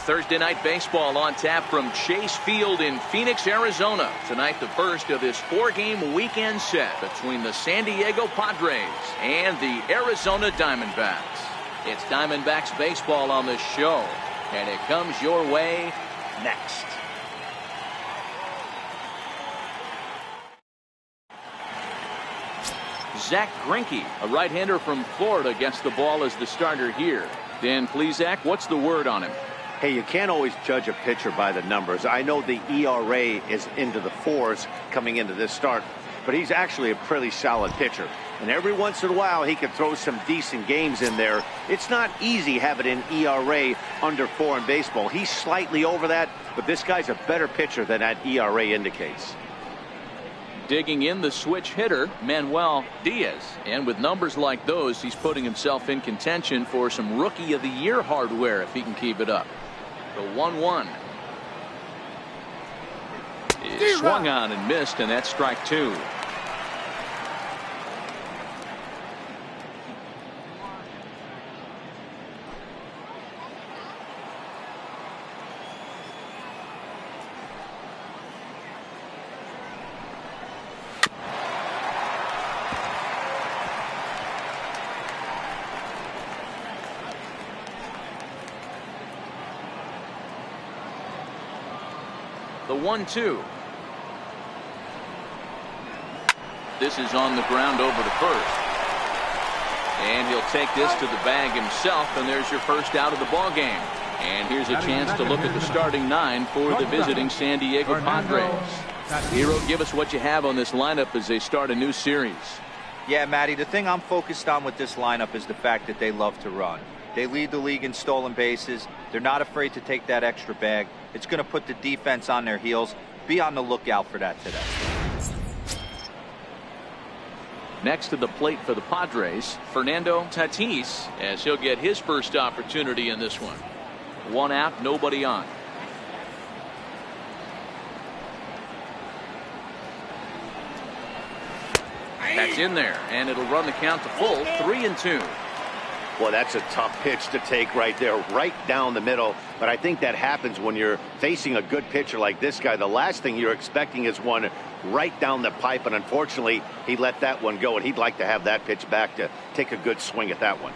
Thursday night baseball on tap from Chase Field in Phoenix, Arizona. Tonight, the first of this 4-game weekend set between the San Diego Padres and the Arizona Diamondbacks. It's Diamondbacks baseball on the show, and it comes your way next. Zach Greinke, a right-hander from Florida, gets the ball as the starter here. Dan Plesac, what's the word on him? Hey, you can't always judge a pitcher by the numbers. I know the ERA is into the 4s coming into this start, but he's actually a pretty solid pitcher. And every once in a while, he can throw some decent games in there. It's not easy having an ERA under 4 in baseball. He's slightly over that, but this guy's a better pitcher than that ERA indicates. Digging in, the switch hitter, Manuel Diaz. And with numbers like those, he's putting himself in contention for some Rookie of the Year hardware if he can keep it up. The 1-1 is swung on and missed, and that's strike 2. The 1-2. This is on the ground over to first. And he'll take this to the bag himself, and there's your first out of the ball game. And here's a chance to look at the starting 9 for the visiting San Diego Padres. Hero, give us what you have on this lineup as they start a new series. Yeah, Matty, the thing I'm focused on with this lineup is the fact that they love to run. They lead the league in stolen bases. They're not afraid to take that extra bag. It's going to put the defense on their heels. Be on the lookout for that today. Next to the plate for the Padres, Fernando Tatis, as he'll get his first opportunity in this one. 1 out, nobody on. That's in there, and it'll run the count to full, 3-2. Well, that's a tough pitch to take right there, right down the middle. But I think that happens when you're facing a good pitcher like this guy. The last thing you're expecting is one right down the pipe, and unfortunately, he let that one go, and he'd like to have that pitch back to take a good swing at that one.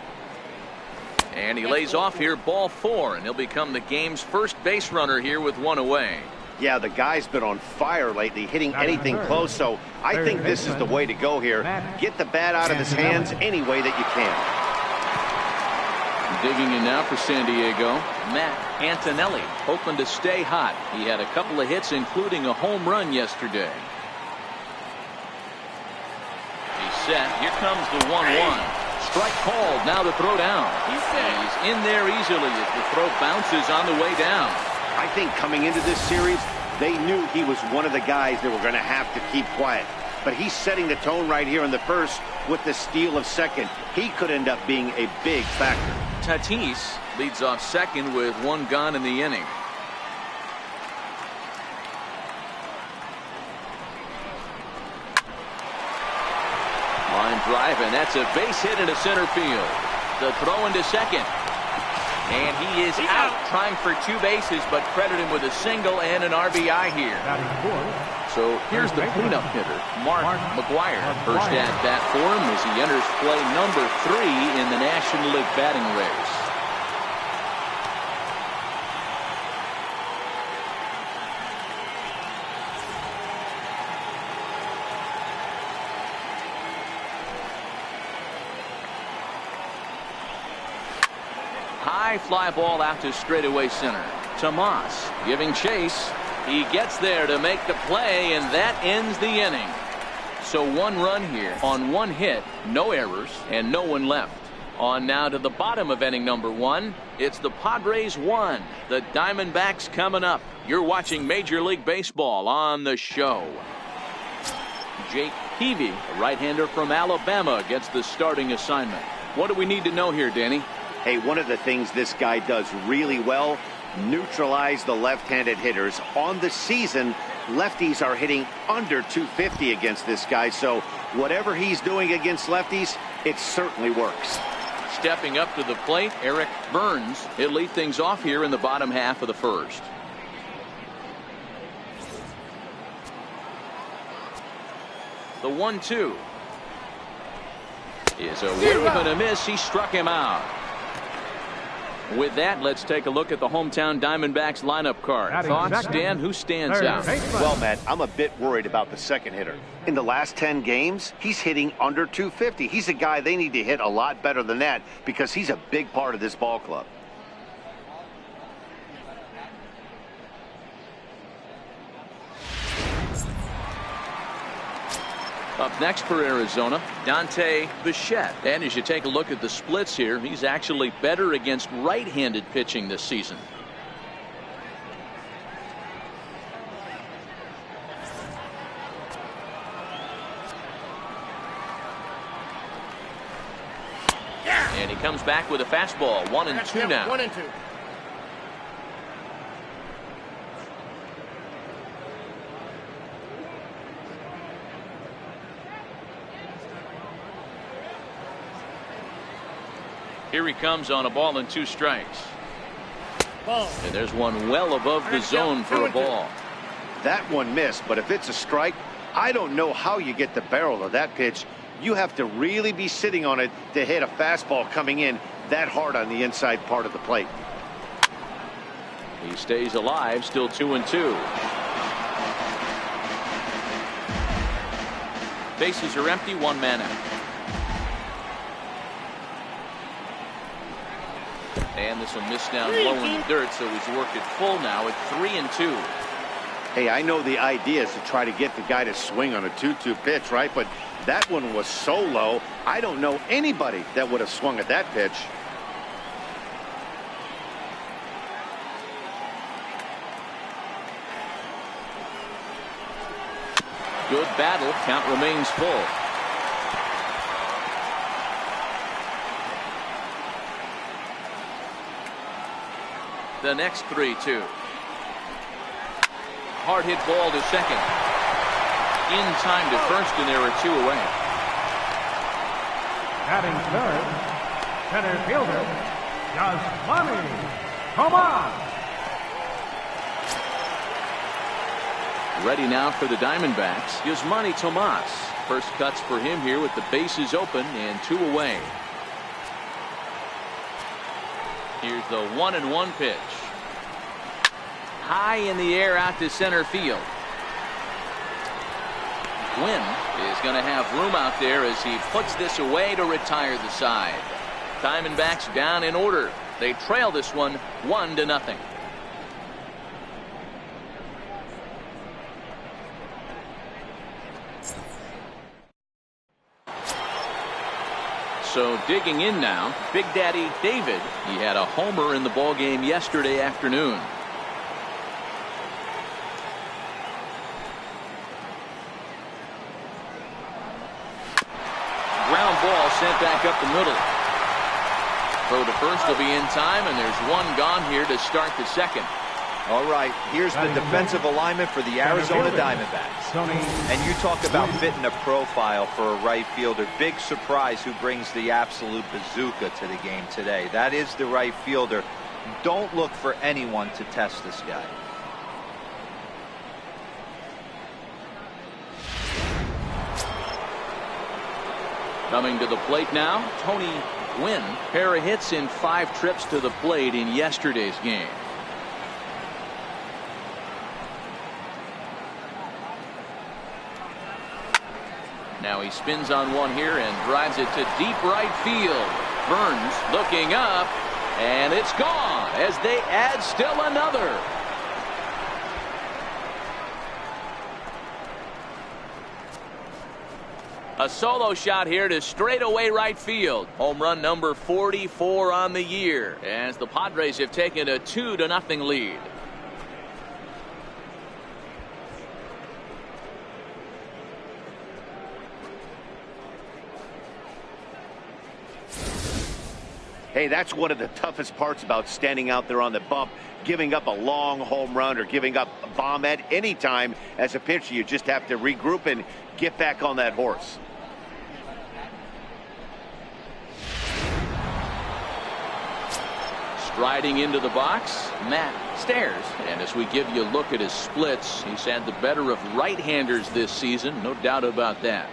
And he lays off here, ball 4, and he'll become the game's first base runner here with 1 away. Yeah, the guy's been on fire lately, hitting anything close, so I think this is the way to go here. Get the bat out of his hands any way that you can. Digging in now for San Diego, Matt Antonelli, hoping to stay hot. He had a couple of hits, including a home run yesterday. He's set. Here comes the 1-1. Strike called. Now the throw down. He's in there easily as the throw bounces on the way down. I think coming into this series, they knew he was one of the guys that were going to have to keep quiet. But he's setting the tone right here in the first with the steal of second. He could end up being a big factor. Tatis leads off second with 1 gone in the inning. Line drive, and that's a base hit into center field. The throw into second. And he is out trying for 2 bases, but credit him with a single and an RBI here. So here's the cleanup hitter, Mark McGwire. First at bat for him as he enters play number 3 in the National League batting race. High fly ball out to straightaway center. Tomas giving chase. He gets there to make the play, and that ends the inning. So 1 run here on 1 hit, no errors, and no one left. On now to the bottom of inning number 1. It's the Padres 1, the Diamondbacks coming up. You're watching Major League Baseball on the show. Jake Peavy, a right-hander from Alabama, gets the starting assignment. What do we need to know here, Danny? Hey, one of the things this guy does really well, neutralize the left-handed hitters. On the season, lefties are hitting under 250 against this guy, so whatever he's doing against lefties, it certainly works. Stepping up to the plate, Eric Burns. He'll lead things off here in the bottom half of the first. The 1-2 is a wave and a miss. He struck him out. With that, let's take a look at the hometown Diamondbacks lineup card. Thoughts, Dan? Who stands out? Well, Matt, I'm a bit worried about the second hitter. In the last 10 games, he's hitting under 250. He's a guy they need to hit a lot better than that because he's a big part of this ball club. Up next for Arizona, Dante Bichette. And as you take a look at the splits here, he's actually better against right-handed pitching this season. And he comes back with a fastball. 1-2 now. 1-2. Here he comes on a ball and 2 strikes. Ball. And there's one well above the zone for a ball. That one missed, but if it's a strike, I don't know how you get the barrel of that pitch. You have to really be sitting on it to hit a fastball coming in that hard on the inside part of the plate. He stays alive, still 2-2. Bases are empty, 1 man out. And this will miss down low in the dirt, so he's worked it full now at 3-2. Hey, I know the idea is to try to get the guy to swing on a 2-2 pitch, right? But that one was so low, I don't know anybody that would have swung at that pitch. Good battle. Count remains full. The next 3-2. Hard hit ball to second. In time to first, and there are 2 away. Batting third, center fielder, Yasmani Tomas. Ready now for the Diamondbacks, Yasmani Tomas. First cuts for him here with the bases open and 2 away. Here's the 1-1 pitch. High in the air out to center field. Gwynn is going to have room out there as he puts this away to retire the side. Diamondbacks down in order. They trail this one 1-0. So digging in now, Big Daddy David. He had a homer in the ballgame yesterday afternoon. Ground ball sent back up the middle. Throw to first will be in time, and there's 1 gone here to start the second. All right, here's the defensive alignment for the Arizona Diamondbacks. And you talk about fitting a profile for a right fielder. Big surprise who brings the absolute bazooka to the game today. That is the right fielder. Don't look for anyone to test this guy. Coming to the plate now, Tony Gwynn. Pair of hits in 5 trips to the plate in yesterday's game. Now he spins on one here and drives it to deep right field. Burns looking up, and it's gone as they add still another. A solo shot here to straightaway right field. Home run number 44 on the year as the Padres have taken a 2-0 lead. Hey, that's one of the toughest parts about standing out there on the bump. Giving up a long home run or giving up a bomb at any time as a pitcher. You just have to regroup and get back on that horse. Striding into the box, Matt Stairs. And as we give you a look at his splits, he's had the better of right-handers this season, no doubt about that.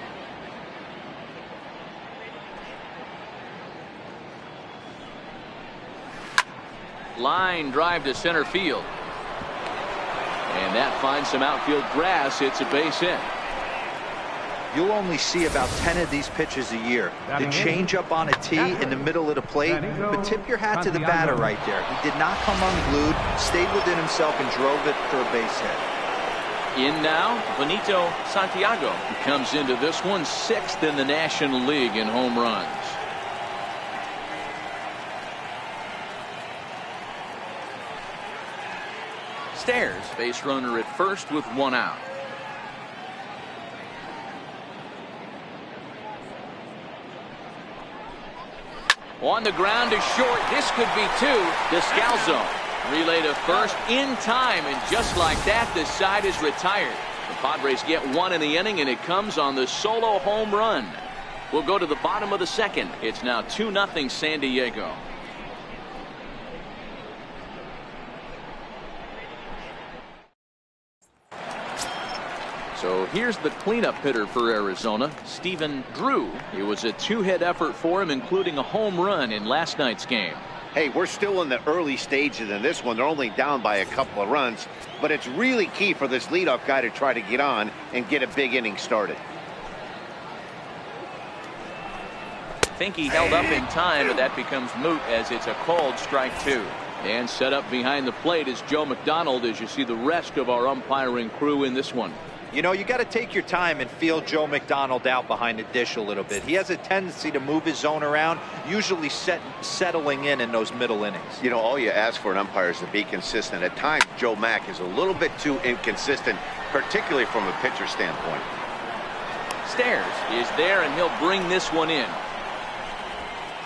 Line drive to center field. And that finds some outfield grass. It's a base hit. You'll only see about 10 of these pitches a year. The changeup on a tee in the middle of the plate, but tip your hat to the batter right there. He did not come unglued, stayed within himself, and drove it for a base hit. In now, Benito Santiago. He comes into this one 6th in the National League in home runs. Stairs, base runner at first with 1 out. On the ground to short. This could be 2. Descalzo. Relay to first in time, and just like that, the side is retired. The Padres get 1 in the inning, and it comes on the solo home run. We'll go to the bottom of the 2nd. It's now 2-0 San Diego. So here's the cleanup hitter for Arizona, Stephen Drew. It was a 2-hit effort for him, including a home run in last night's game. Hey, we're still in the early stages in this one. They're only down by a couple of runs, but it's really key for this leadoff guy to try to get on and get a big inning started. I think he held up in time, but that becomes moot as it's a called strike 2. And set up behind the plate is Joe McDonald, as you see the rest of our umpiring crew in this one. You know, you got to take your time and feel Joe McDonald out behind the dish a little bit. He has a tendency to move his zone around, usually settling in those middle innings. You know, all you ask for an umpire is to be consistent. At times, Joe Mack is a little bit too inconsistent, particularly from a pitcher standpoint. Stairs is there, and he'll bring this one in.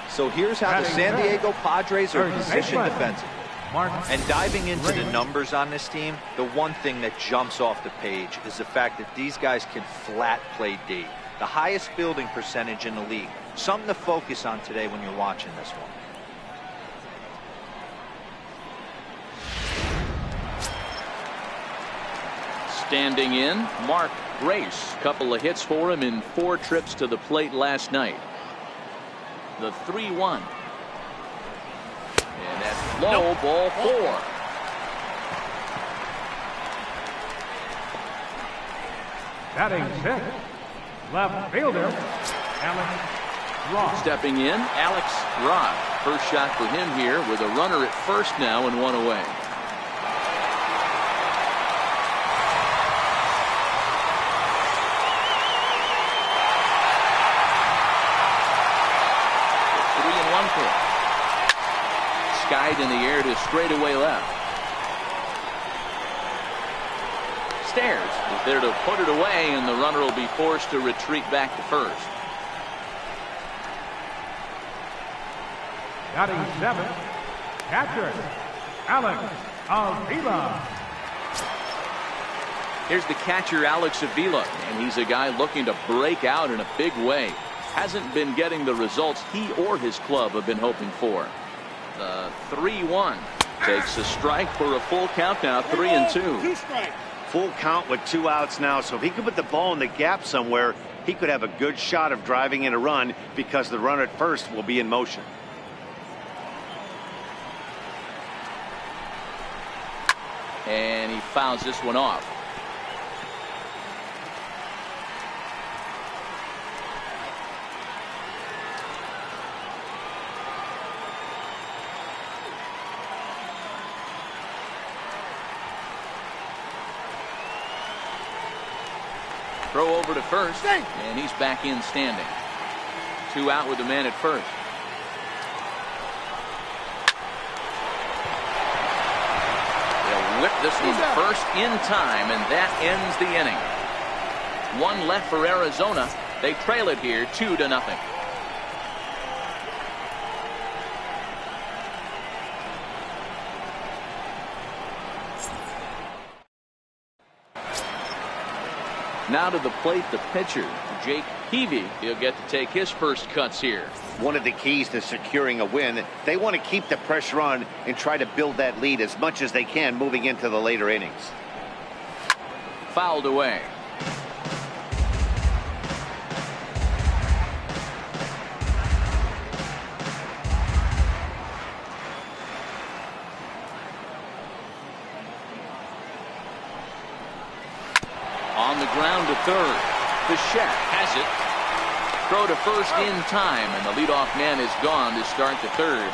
So here's how the San Diego Padres are positioned defensively. And diving into the numbers on this team, the one thing that jumps off the page is the fact that these guys can flat play D. The highest fielding percentage in the league. Something to focus on today when you're watching this one. Standing in, Mark Grace. Couple of hits for him in 4 trips to the plate last night. The 3-1. And that's low, ball 4. Batting 6th, left fielder, Alex Ross. Stepping in, Alex Ross. First shot for him here with a runner at first now and 1 away. The 3-1 pitch. Skied in the air to straightaway left. Stairs is there to put it away, and the runner will be forced to retreat back to first. Batting 7th, catcher, Alex Avila. Here's the catcher, Alex Avila, and he's a guy looking to break out in a big way. Hasn't been getting the results he or his club have been hoping for. The 3-1 takes a strike for a full count now, 3-2. 2 strikes. Full count with 2 outs now, so if he could put the ball in the gap somewhere, he could have a good shot of driving in a run because the runner at first will be in motion. And he fouls this one off. Throw over to first, and he's back in standing. 2 out with the man at first. They'll whip this one first in time, and that ends the inning. 1 left for Arizona. They trail it here 2-0. Now to the plate, the pitcher, Jake Peavy. He'll get to take his first cuts here. One of the keys to securing a win, they want to keep the pressure on and try to build that lead as much as they can moving into the later innings. Fouled away. On the ground to third. Bichette has it. Throw to first in time, and the leadoff man is gone to start the third.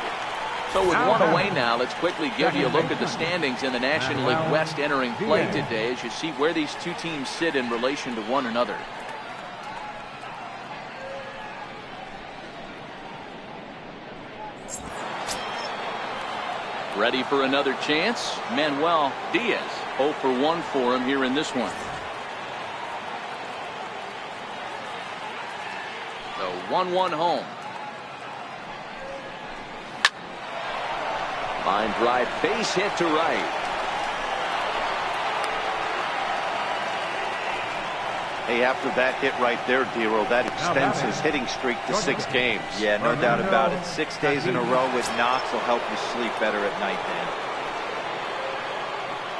So with one away now, let's quickly give you a look at the standings in the National League West entering play today as you see where these two teams sit in relation to one another. Ready for another chance? Manuel Diaz, 0 for 1 for him here in this one. The 1-1 home. Line drive, base hit to right. Hey, after that hit right there, Dero, that extends his hitting streak to 6 games. Yeah, no doubt about it. 6 days in a row with knocks will help you sleep better at night, Dan.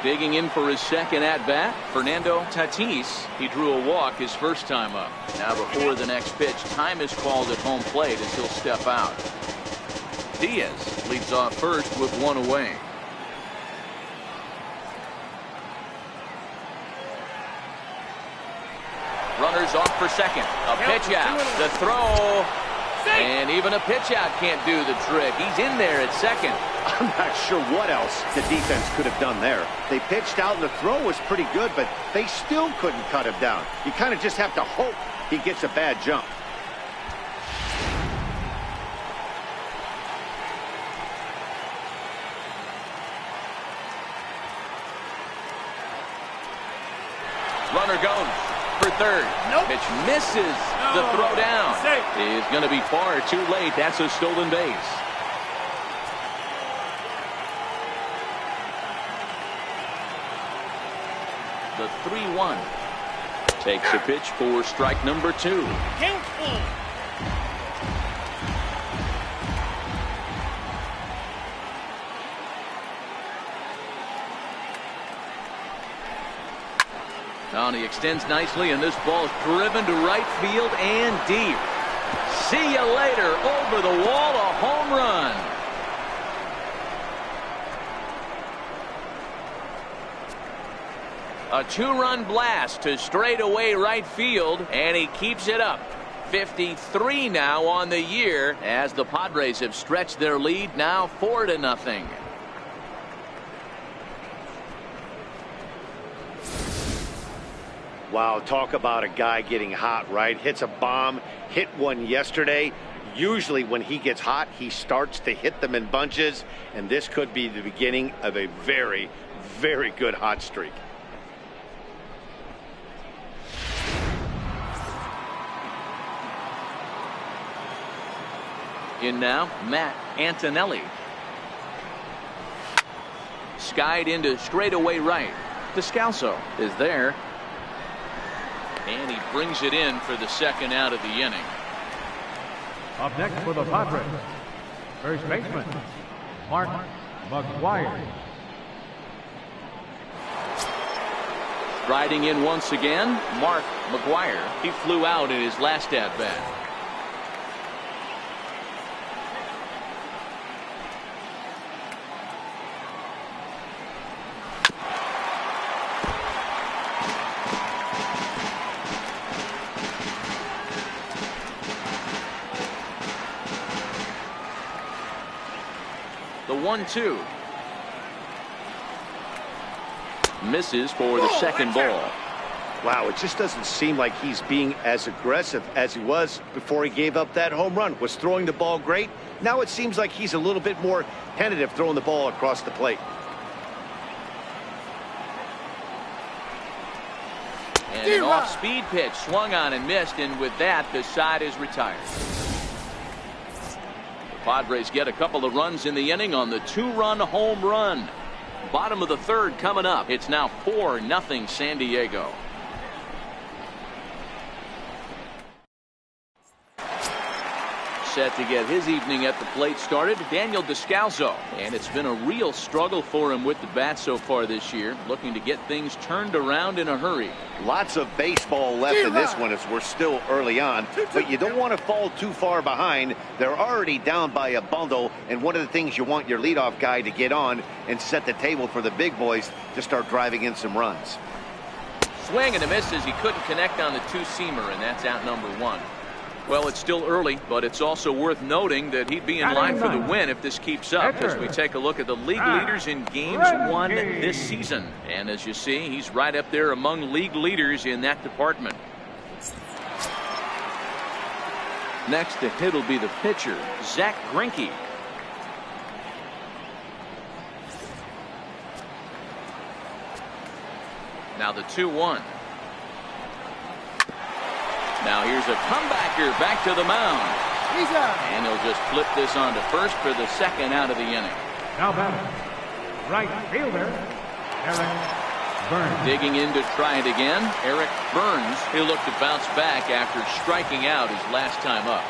Digging in for his second at-bat, Fernando Tatis. He drew a walk his first time up. Now before the next pitch, time is called at home plate as he'll step out. Diaz leads off first with 1 away. Runners off for second. A pitch out. The throw. And even a pitch out can't do the trick. He's in there at second. I'm not sure what else the defense could have done there. They pitched out and the throw was pretty good, but they still couldn't cut him down. You kind of just have to hope he gets a bad jump. Runner goes for third. Nope. Pitch misses. The throw down is going to be far too late. That's a stolen base. The 3-1 takes a pitch for strike number 2. Careful. Now he extends nicely, and this ball is driven to right field and deep. See you later. Over the wall, a home run. A 2-run blast to straightaway right field, and he keeps it up. 53 now on the year as the Padres have stretched their lead now 4-0. Wow, talk about a guy getting hot, right? Hits a bomb, hit one yesterday. Usually when he gets hot, he starts to hit them in bunches, and this could be the beginning of a very, very good hot streak. In now, Matt Antonelli. Skied into straightaway right. Descalso is there. And he brings it in for the second out of the inning. Up next for the Padres, first baseman, Mark McGwire. Riding in once again, Mark McGwire. He flew out in his last at-bat. The 1-2. Misses for the second ball. Wow, it just doesn't seem like he's being as aggressive as he was before he gave up that home run. Was throwing the ball great. Now it seems like he's a little bit more tentative throwing the ball across the plate. And an off-speed pitch swung on and missed, and with that, the side is retired. Padres get a couple of runs in the inning on the 2-run home run. Bottom of the third coming up. It's now 4-0 San Diego. set to get his evening at the plate started, Daniel Descalso. And it's been a real struggle for him with the bat so far this year, looking to get things turned around in a hurry. Lots of baseball left in this one as we're still early on, but you don't want to fall too far behind. They're already down by a bundle, and one of the things you want your leadoff guy to get on and set the table for the big boys to start driving in some runs. Swing and a miss as he couldn't connect on the two-seamer, and that's out number one. Well, it's still early, but it's also worth noting that he'd be in line for the win if this keeps up as we take a look at the league leaders in games won this season. And as you see, he's right up there among league leaders in that department. Next to hit will be the pitcher, Zach Greinke. Now the 2-1. Now here's a comebacker back to the mound. And he'll just flip this on to first for the second out of the inning. Now batter, right fielder, Eric Burns. Digging in to try it again, Eric Burns. He'll look to bounce back after striking out his last time up.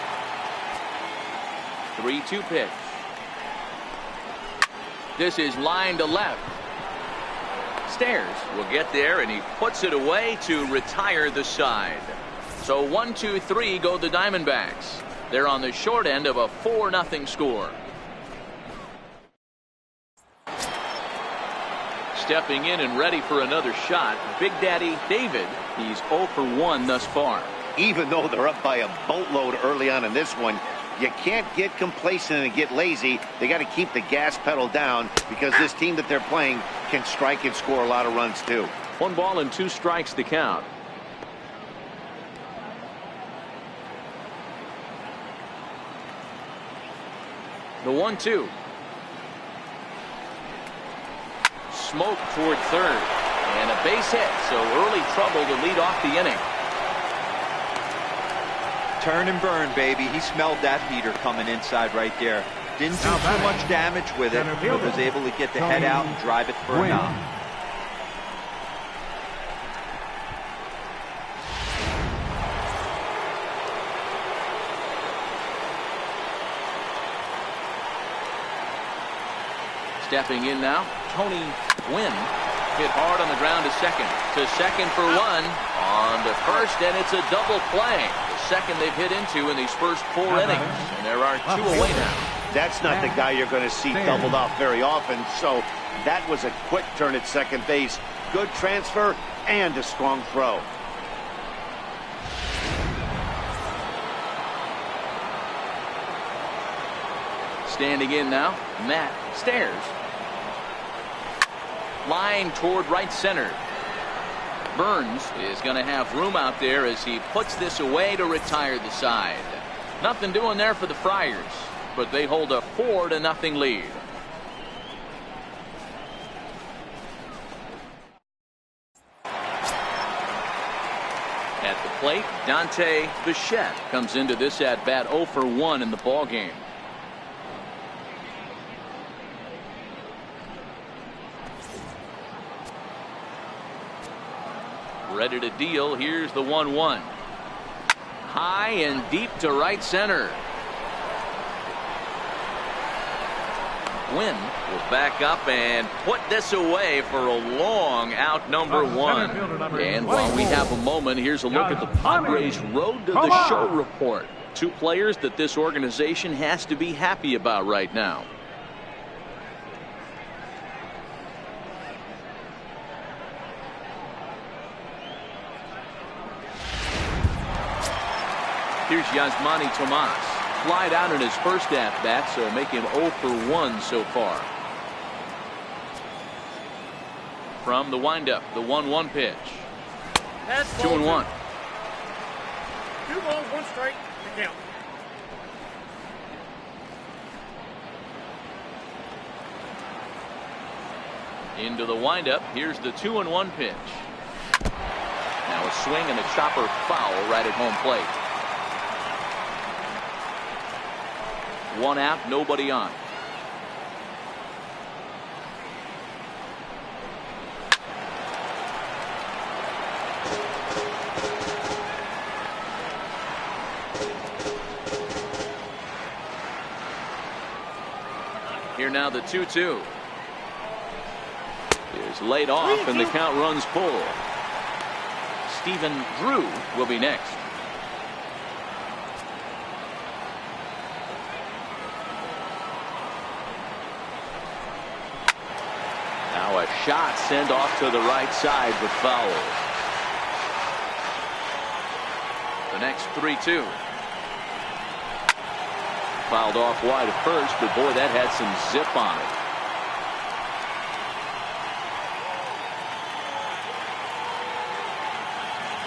3-2 pitch. This is line to left. Stairs will get there, and he puts it away to retire the side. So 1-2-3 go the Diamondbacks. They're on the short end of a 4-0 score. Stepping in and ready for another shot, Big Daddy David. He's 0 for 1 thus far. Even though they're up by a boatload early on in this one, you can't get complacent and get lazy. They got to keep the gas pedal down because this team that they're playing can strike and score a lot of runs too. 1 ball and 2 strikes to count. The 1-2. Smoke toward third. And a base hit, so early trouble to lead off the inning. Turn and burn, baby. He smelled that heater coming inside right there. Didn't do too much damage with it, but was able to get the head out and drive it for a knock. Stepping in now, Tony Gwynn. Hit hard on the ground to second. To second for 1. On to first, and it's a double play. The second they've hit into in these first 4 innings. And there are 2 away now. That's not the guy you're going to see doubled off very often. So that was a quick turn at second base. Good transfer and a strong throw. Standing in now, Matt Stairs. Line toward right center. Burns is going to have room out there as he puts this away to retire the side. Nothing doing there for the Friars, but they hold a 4-0 lead. At the plate, Dante Bichette comes into this at bat 0 for 1 in the ball game. Ready to deal. Here's the 1-1. High and deep to right center. Gwynn will back up and put this away for a long out number 1. And while we have a moment, here's a look at the Padres road to the show report. 2 players that this organization has to be happy about right now. Here's Yasmani Tomas. Flied out in his first at-bat, so make him 0 for 1 so far. From the windup, the 1-1 pitch. 2-1. 2 balls, 1 strike to count. Into the windup. Here's the 2-1 pitch. Now a swing and a chopper foul right at home plate. 1 out, nobody on. Here now the 2-2 is laid off and the count runs full. Stephen Drew will be next. Now a shot sent off to the right side but foul. The next 3-2. Fouled off wide at first, but boy, that had some zip on it.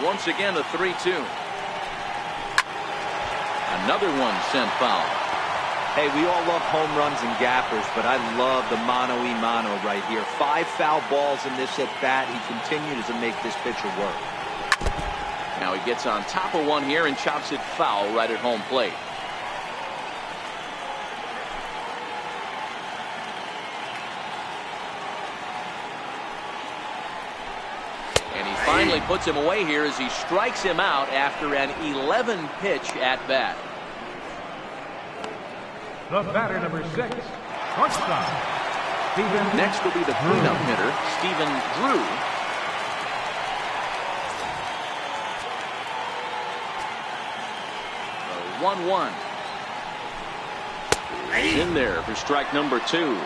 Once again, a 3-2. Another one sent foul. Hey, we all love home runs and gappers, but I love the mano-y-mano right here. 5 foul balls in this at bat. He continues to make this pitcher work. Now he gets on top of one here and chops it foul right at home plate. And he finally puts him away here as he strikes him out after an 11 pitch at bat. The batter, number 6, shortstop, Stephen. Next will be the cleanup hitter, Stephen Drew. The 1-1. He's in there for strike number 2.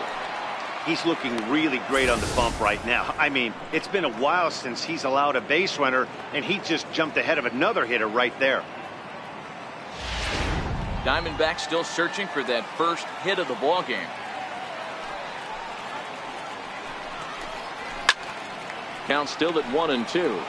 He's looking really great on the bump right now. I mean, it's been a while since he's allowed a base runner, and he just jumped ahead of another hitter right there. Diamondbacks still searching for that first hit of the ball game. Count still at 1-2.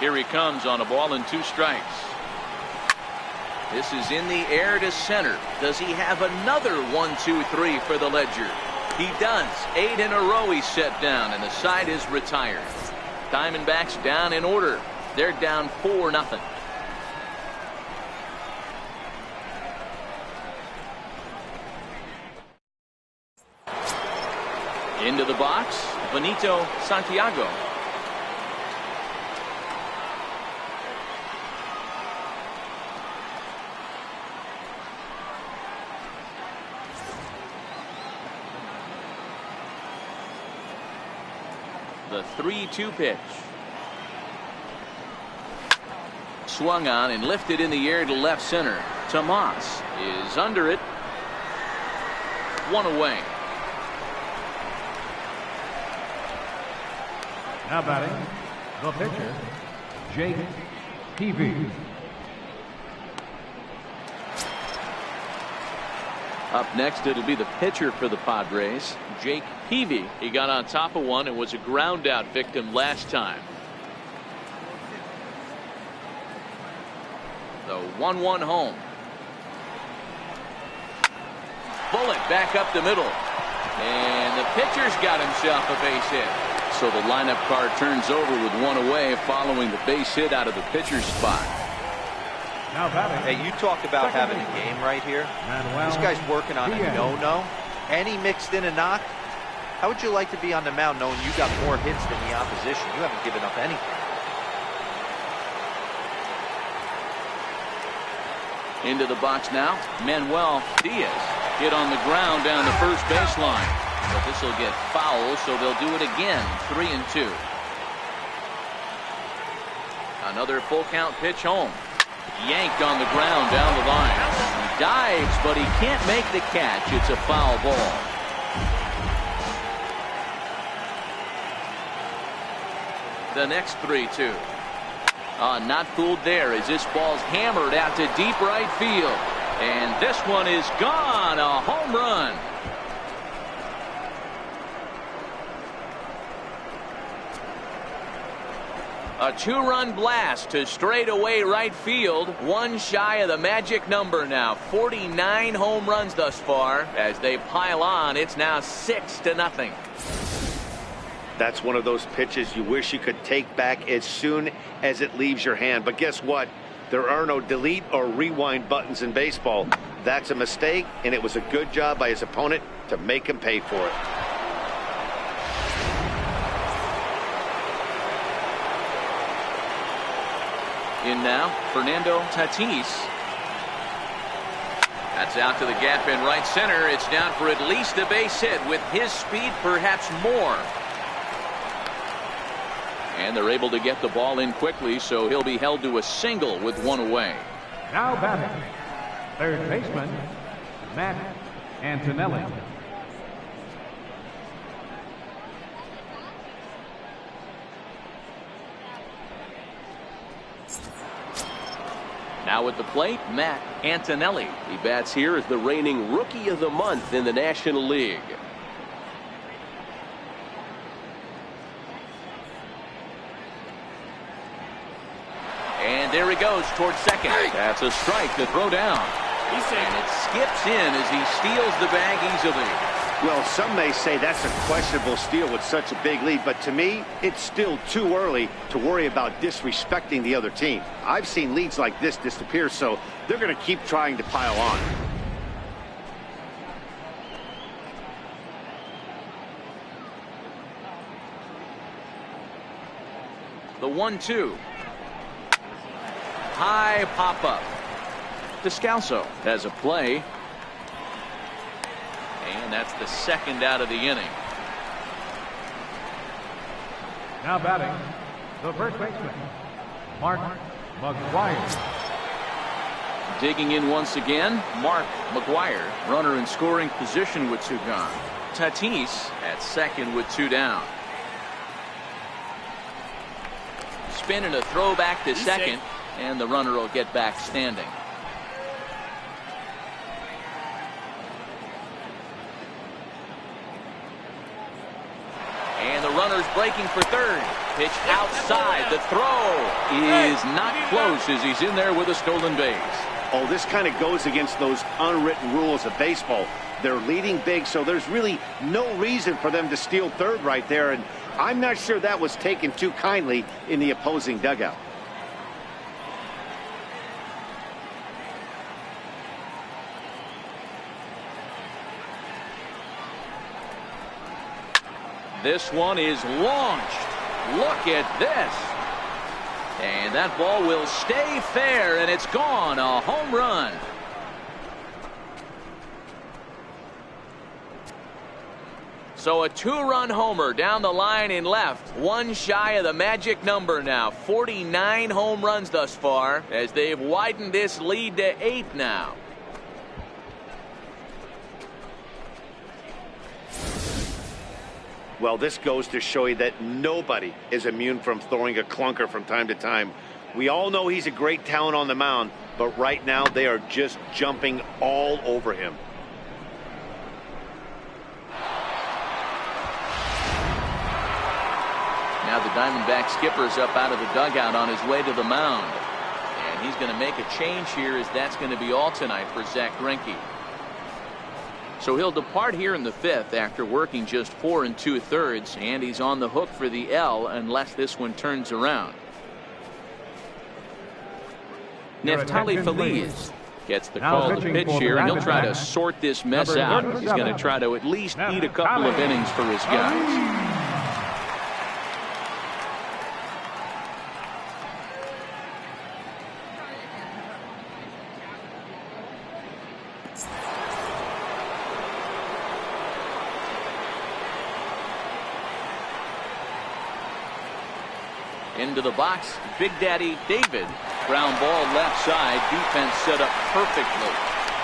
Here he comes on a ball and 2 strikes. This is in the air to center. Does he have another 1-2-3 for the ledger? He does. 8 in a row he's set down, and the side is retired. Diamondbacks down in order. They're down 4-0. Into the box, Benito Santiago. The 3-2 pitch. Swung on and lifted in the air to left center. Tomas is under it. 1 away. Now batting, the pitcher, Jake Peavy. Up next, it'll be the pitcher for the Padres, Jake Peavy. He got on top of one and was a ground out victim last time. The 1-1 home. Bullet back up the middle. And the pitcher's got himself a base hit. So the lineup card turns over with 1 away following the base hit out of the pitcher's spot. Now batting. Hey, you talk about having a game right here. This guy's working on a no-no, and he mixed in a knock. How would you like to be on the mound knowing you got more hits than the opposition? You haven't given up anything. Into the box now, Manuel Diaz hit on the ground down the first baseline. But this will get foul, so they'll do it again. 3-2. Another full count pitch home. Yanked on the ground down the line. He dives, but he can't make the catch. It's a foul ball. The next 3-2. Not fooled there as this ball's hammered out to deep right field. And this one is gone. A home run. A 2-run blast to straightaway right field. 1 shy of the magic number now. 49 home runs thus far. As they pile on, it's now 6-0. That's one of those pitches you wish you could take back as soon as it leaves your hand. But guess what? There are no delete or rewind buttons in baseball. That's a mistake, and it was a good job by his opponent to make him pay for it. In now, Fernando Tatis. That's out to the gap in right center. It's down for at least a base hit. With his speed, perhaps more. And they're able to get the ball in quickly, so he'll be held to a single with one away. Now batting, third baseman, Matt Antonelli. Now at the plate, Matt Antonelli. He bats here as the reigning Rookie of the Month in the National League. And there he goes towards second. That's a strike to throw down. And it skips in as he steals the bag easily. Well, some may say that's a questionable steal with such a big lead, but to me, it's still too early to worry about disrespecting the other team. I've seen leads like this disappear, so they're going to keep trying to pile on. The 1-2. High pop-up. Descalso has a play. And that's the second out of the inning. Now batting, the first baseman, Mark McGuire. Digging in once again, Mark McGuire. Runner in scoring position with two gone. Tatis at second with two down. Spin and a throw back to second, and the runner will get back standing. And the runner's breaking for third. Pitch outside. The throw is not close as he's in there with a stolen base. Oh, this kind of goes against those unwritten rules of baseball. They're leading big, so there's really no reason for them to steal third right there, and I'm not sure that was taken too kindly in the opposing dugout. This one is launched. Look at this. And that ball will stay fair, and it's gone. A home run. So a two-run homer down the line in left. One shy of the magic number now. 49 home runs thus far as they've widened this lead to 8 now. Well, this goes to show you that nobody is immune from throwing a clunker from time to time. We all know he's a great talent on the mound, but right now they are just jumping all over him. Now the Diamondback skipper's up out of the dugout on his way to the mound. And he's going to make a change here, as that's going to be all tonight for Zach Greinke. So he'll depart here in the 5th after working just 4 2/3, and he's on the hook for the L unless this one turns around. Neftali Feliz gets the call to pitch here, and he'll try to sort this mess out. He's going to try to at least eat a couple of innings for his guys. Into the box, Big Daddy David. Ground ball left side. Defense set up perfectly.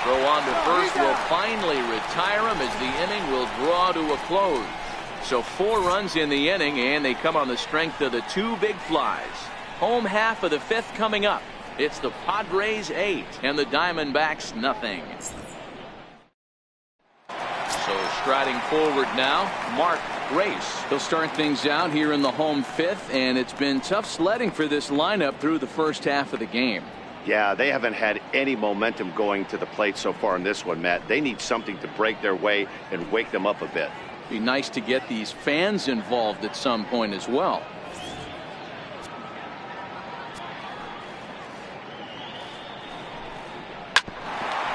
Throw on to first will finally retire him as the inning will draw to a close. So 4 runs in the inning, and they come on the strength of the 2 big flies. Home half of the 5th coming up. It's the Padres 8 and the Diamondbacks nothing. So striding forward now, Mark Grace. He'll start things out here in the home 5th, and it's been tough sledding for this lineup through the first half of the game. Yeah, they haven't had any momentum going to the plate so far in this one, Matt. They need something to break their way and wake them up a bit. Be nice to get these fans involved at some point as well.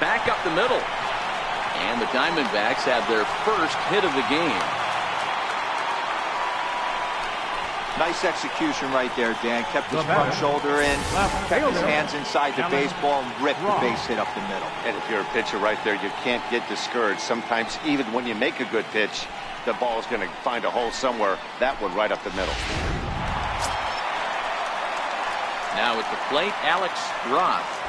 Back up the middle. And the Diamondbacks have their first hit of the game. Nice execution right there, Dan. Kept his front shoulder in, kept his hands inside the baseball, and ripped the base hit up the middle. And if you're a pitcher right there, you can't get discouraged. Sometimes even when you make a good pitch, the ball's going to find a hole somewhere. That one right up the middle. Now at the plate, Alex Roth.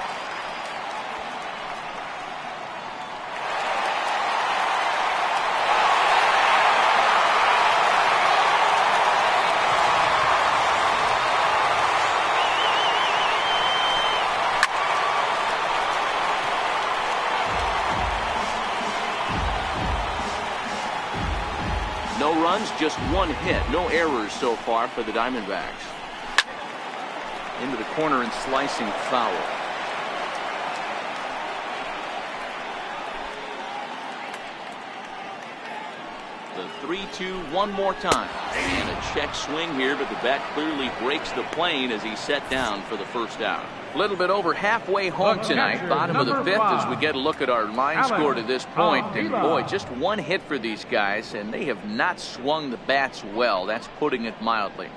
No runs, just one hit. No errors so far for the Diamondbacks. Into the corner and slicing foul. The 3-2 one more time. And a check swing here, but the bat clearly breaks the plane as he's set down for the first out. A little bit over halfway home tonight, bottom of the fifth, as we get a look at our line score to this point. And boy, just one hit for these guys, and they have not swung the bats well. That's putting it mildly.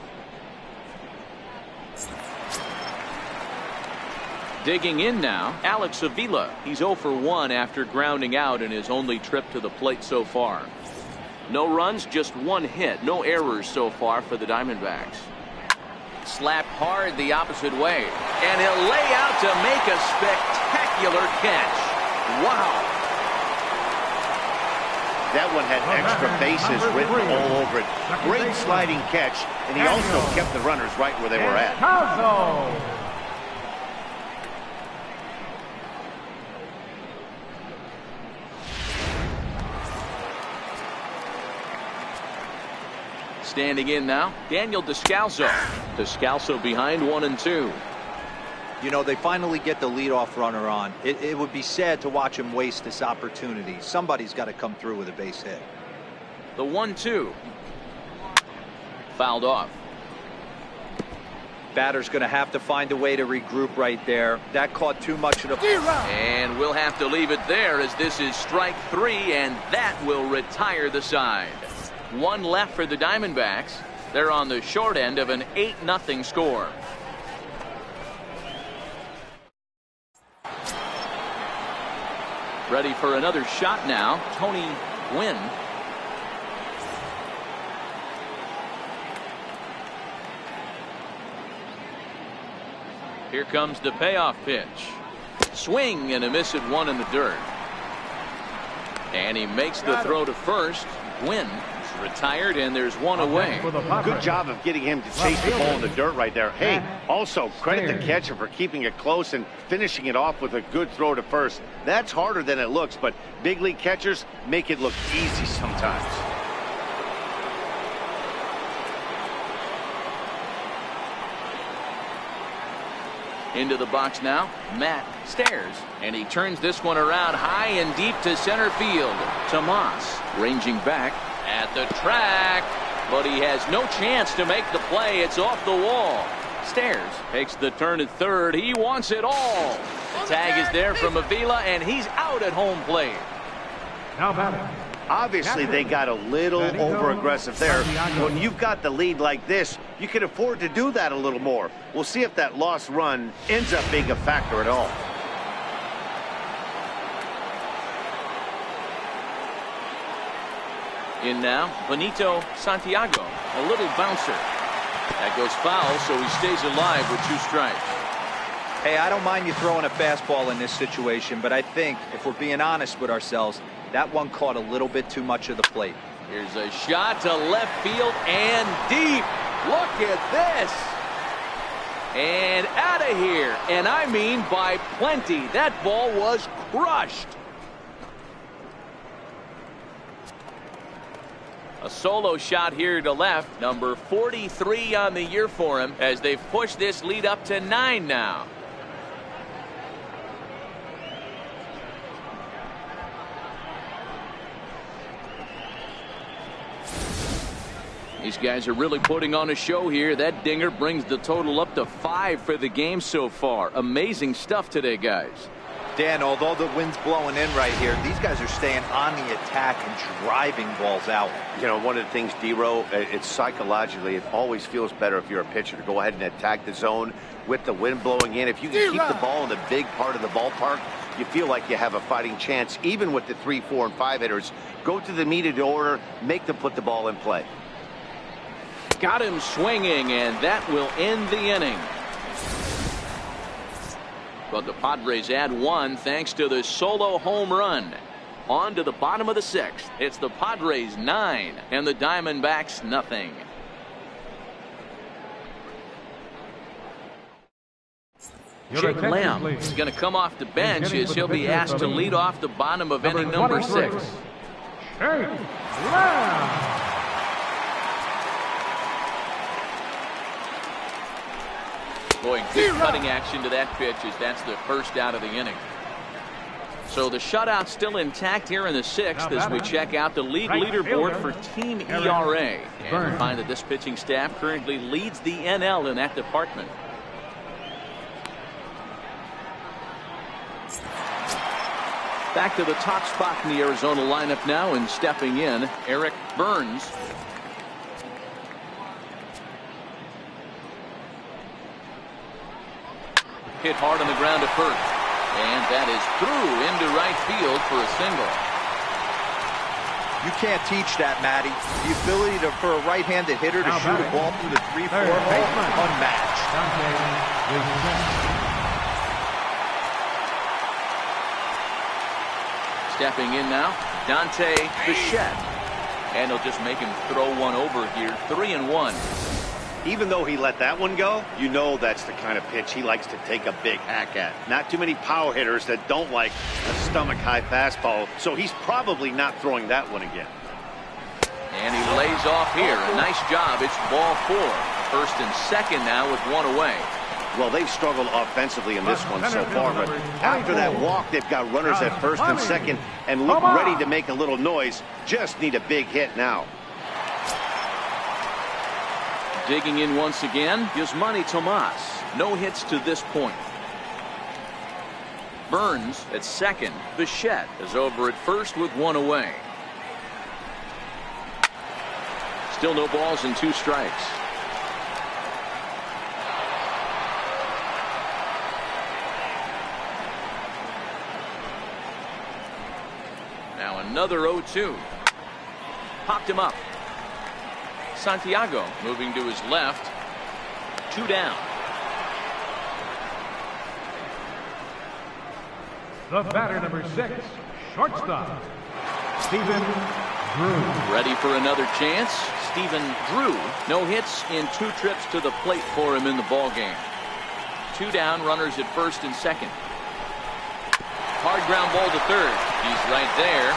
Digging in now, Alex Avila. He's 0 for 1 after grounding out in his only trip to the plate so far. No runs, just one hit. No errors so far for the Diamondbacks. Slapped hard the opposite way. And he'll lay out to make a spectacular catch. Wow. That one had extra bases written all over it. Great sliding catch, and he also kept the runners right where they were at. Standing in now, Daniel Descalso. Descalso behind 1-2. You know, they finally get the leadoff runner on. It would be sad to watch him waste this opportunity. Somebody's got to come through with a base hit. The 1-2. Fouled off. Batter's going to have to find a way to regroup right there. That caught too much of the... And we'll have to leave it there, as this is strike 3, and that will retire the side. One left for the Diamondbacks. They're on the short end of an 8-0 score. Ready for another shot now, Tony Gwynn. Here comes the payoff pitch. Swing and a miss at one in the dirt. And he makes the throw to first. Gwynn is retired, and there's one away. Good job of getting him to chase the ball in the dirt right there. Hey, also credit the catcher for keeping it close and finishing it off with a good throw to first. That's harder than it looks, but big league catchers make it look easy sometimes. Into the box now, Matt Stairs, and he turns this one around high and deep to center field. Tomas ranging back at the track, but he has no chance to make the play. It's off the wall. Stairs takes the turn at third. He wants it all. The tag is there from Avila, and he's out at home plate. Now batting. Obviously, they got a little over-aggressive there. When you've got the lead like this, you can afford to do that a little more. We'll see if that lost run ends up being a factor at all. In now, Benito Santiago, a little bouncer. That goes foul, so he stays alive with 2 strikes. Hey, I don't mind you throwing a fastball in this situation, but I think if we're being honest with ourselves, that one caught a little bit too much of the plate. Here's a shot to left field and deep. Look at this. And out of here. And I mean by plenty. That ball was crushed. A solo shot here to left. Number 43 on the year for him, as they've pushed this lead up to 9 now. These guys are really putting on a show here. That dinger brings the total up to 5 for the game so far. Amazing stuff today, guys. Dan, although the wind's blowing in right here, these guys are staying on the attack and driving balls out. You know, one of the things, D-Row, it's psychologically, it always feels better if you're a pitcher to go ahead and attack the zone with the wind blowing in. If you can keep the ball in the big part of the ballpark, you feel like you have a fighting chance, even with the 3, 4, and 5 hitters. Go to the meat of the order, make them put the ball in play. Got him swinging, and that will end the inning. But the Padres add one thanks to the solo home run. On to the bottom of the 6th. It's the Padres 9 and the Diamondbacks nothing. Jake Lamb is going to come off the bench as he'll be asked to lead off the bottom of inning number 6. Jake Lamb. Boy, good cutting action to that pitch as that's the first out of the inning. So the shutout still intact here in the 6th as we check out the league leaderboard for team ERA. And we find that this pitching staff currently leads the NL in that department. Back to the top spot in the Arizona lineup now, and stepping in, Eric Burns. Hit hard on the ground to first, and that is through into right field for a single. You can't teach that, Matty. The ability for a right-handed hitter to shoot a ball through the 3-4 hole is unmatched. Stepping in now, Dante Bichette, and he'll just make him throw one over here. 3-1. Even though he let that one go, you know that's the kind of pitch he likes to take a big hack at. Not too many power hitters that don't like a stomach-high fastball, so he's probably not throwing that one again. And he lays off here. A nice job. It's ball 4. First and second now with one away. Well, they've struggled offensively in this one so far, but after that walk, they've got runners at first and second and look ready to make a little noise. Just need a big hit now. Digging in once again, Yasmani Tomas. No hits to this point. Burns at second. Bichette is over at first with one away. Still no balls and 2 strikes. Now another 0-2. Popped him up. Santiago moving to his left. 2 down. The batter, number 6, shortstop, Stephen Drew. Ready for another chance. Stephen Drew. No hits in 2 trips to the plate for him in the ball game. 2 down, runners at first and second. Hard ground ball to third. He's right there.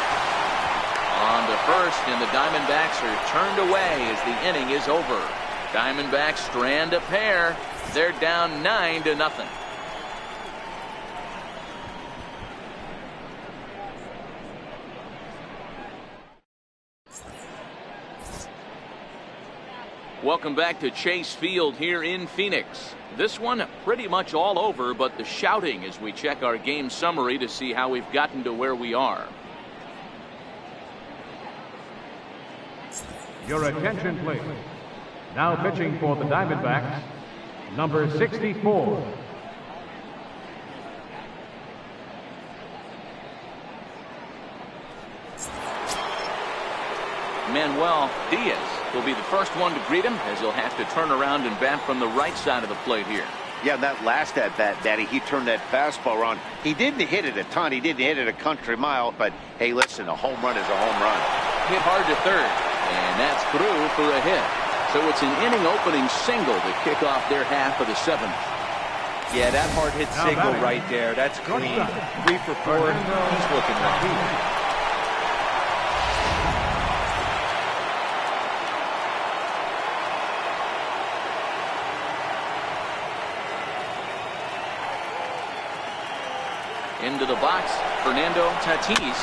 On to first, and the Diamondbacks are turned away as the inning is over. Diamondbacks strand a pair. They're down 9-0. Welcome back to Chase Field here in Phoenix. This one pretty much all over, but the shouting as we check our game summary to see how we've gotten to where we are. Your attention, please. Now pitching for the Diamondbacks, number 64. Manuel Diaz will be the first one to greet him as he'll have to turn around and bat from the right side of the plate here. Yeah, that last at-bat, Daddy, he turned that fastball around. He didn't hit it a ton. He didn't hit it a country mile, but hey, listen, a home run is a home run. Hit hard to third, and that's through for a hit. So it's an inning-opening single to kick off their half of the 7th. Yeah, that hard hit single right there. That's clean. 3 for 4. He's looking right. Into the box, Fernando Tatis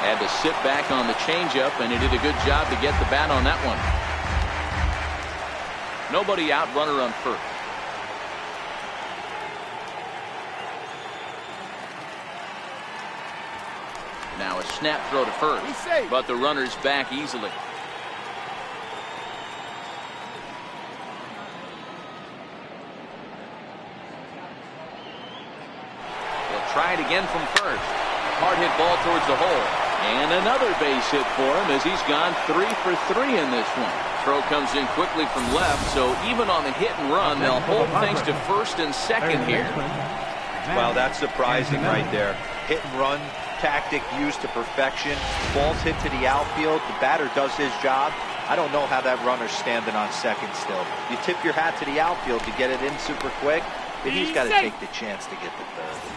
had to sit back on the changeup, and he did a good job to get the bat on that one. Nobody out, runner on first. Now a snap throw to first, but the runner's back easily. He'll try it again from first. Hard hit ball towards the hole. And another base hit for him as he's gone 3 for 3 in this one. Throw comes in quickly from left, so even on the hit and run, they'll hold things to first and second here. Wow, that's surprising right there. Hit and run tactic used to perfection. Ball's hit to the outfield. The batter does his job. I don't know how that runner's standing on second still. You tip your hat to the outfield to get it in super quick, but he's got to take the chance to get to third.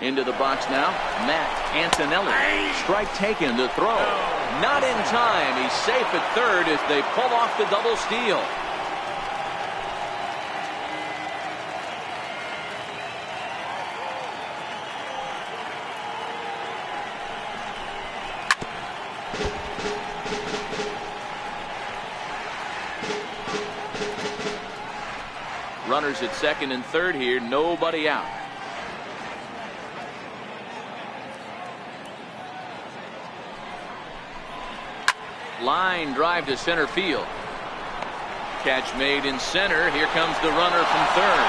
Into the box now, Matt Antonelli. Strike taken to throw. Not in time. He's safe at third as they pull off the double steal. Runners at second and third here, nobody out. Line drive to center field. Catch made in center. Here comes the runner from third.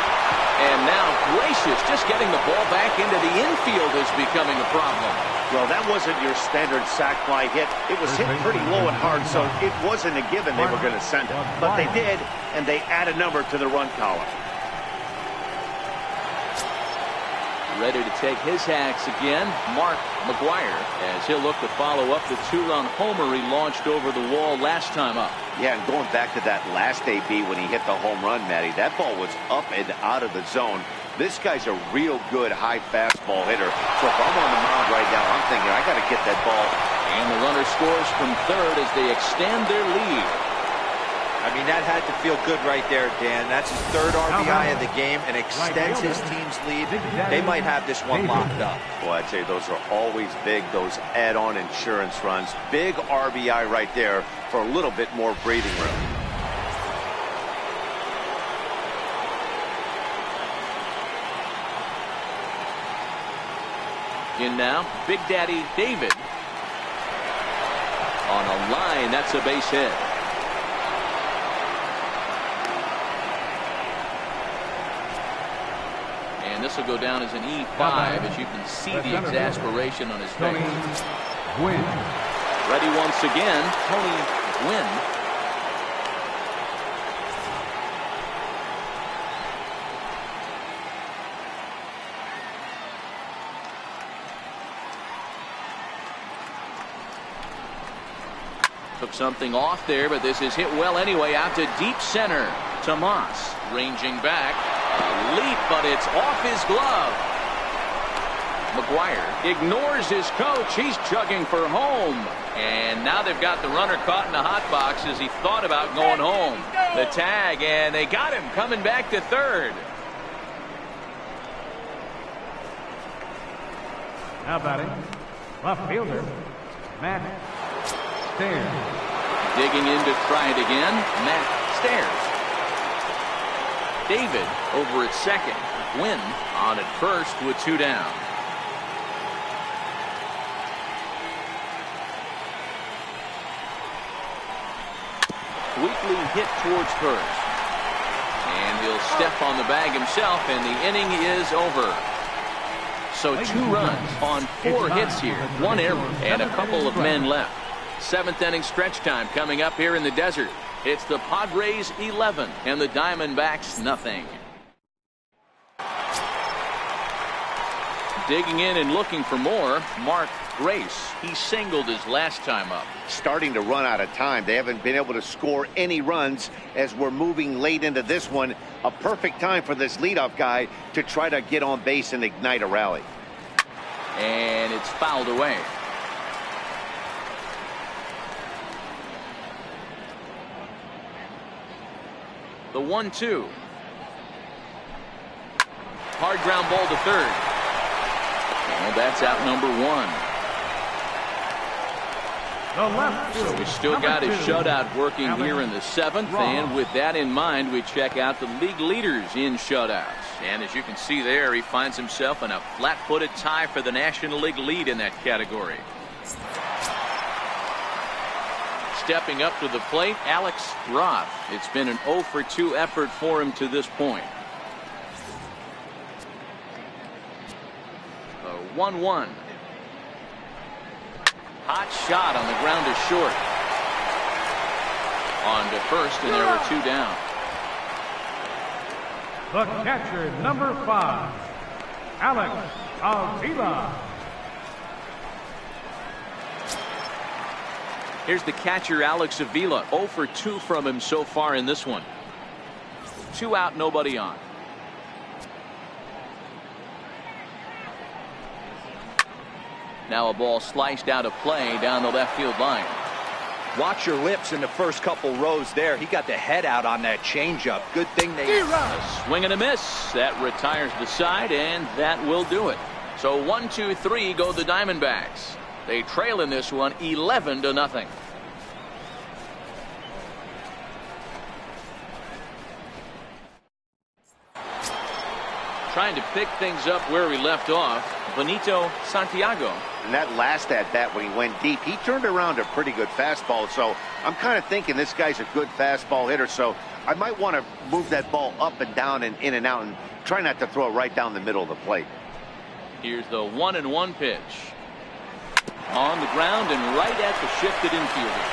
And now Gracious just getting the ball back into the infield is becoming a problem. Well, that wasn't your standard sac fly hit. It was hit pretty low and hard, so it wasn't a given they were going to send it. But they did, and they add a number to the run column. Ready to take his hacks again, Mark McGuire, as he'll look to follow up the 2-run homer he launched over the wall last time up. Yeah, and going back to that last AB when he hit the home run, Matty, that ball was up and out of the zone. This guy's a real good high fastball hitter. So if I'm on the mound right now, I'm thinking I got to get that ball. And the runner scores from third as they extend their lead. I mean, that had to feel good right there, Dan. That's his third RBI of the game and extends his team's lead. They might have this one locked up. Well, I'd say those are always big, those add-on insurance runs. Big RBI right there for a little bit more breathing room. In now, Big Daddy David. On a line, that's a base hit. And this will go down as an E5 as you can see the exasperation on his face. Ready once again, Tony Gwynn. Took something off there, but this is hit well anyway out to deep center. Tomas ranging back. A leap, but it's off his glove. McGuire ignores his coach. He's chugging for home. And now they've got the runner caught in the hot box as he thought about going home. The tag, and they got him coming back to third. Now batting, left fielder, Matt Stairs. Digging in to try it again, Matt Stairs. David over at second. Gwynn on at first with 2 down. Weekly hit towards first. And he'll step on the bag himself, and the inning is over. So 2 runs on 4 hits here, 1 error, and a couple of men left. 7th inning stretch time coming up here in the desert. It's the Padres 11 and the Diamondbacks nothing. Digging in and looking for more, Mark Grace. He singled his last time up. Starting to run out of time. They haven't been able to score any runs as we're moving late into this one. A perfect time for this leadoff guy to try to get on base and ignite a rally. And it's fouled away. The 1-2. Hard ground ball to third. And that's out number 1. The left So field, we still number got his 2, shutout working Alex here in the 7th. Ross. And with that in mind, we check out the league leaders in shutouts. And as you can see there, he finds himself in a flat-footed tie for the National League lead in that category. Stepping up to the plate, Alex Ross. It's been an 0 for 2 effort for him to this point. The 1-1. Hot shot on the ground to short. On to first, and there were 2 down. The catcher, number 5, Alex Avila. Here's the catcher, Alex Avila. 0 for 2 from him so far in this one. 2 out, nobody on. Now a ball sliced out of play down the left field line. Watch your lips in the first couple rows there. He got the head out on that changeup. Good thing they... A swing and a miss. That retires the side, and that will do it. So 1, 2, 3 go the Diamondbacks. They trail in this one 11-0. Trying to pick things up where we left off, Benito Santiago. And that last at bat when he went deep, he turned around a pretty good fastball. So I'm kind of thinking this guy's a good fastball hitter. So I might want to move that ball up and down and in and out and try not to throw it right down the middle of the plate. Here's the 1-1 pitch. On the ground and right at the shifted infielder.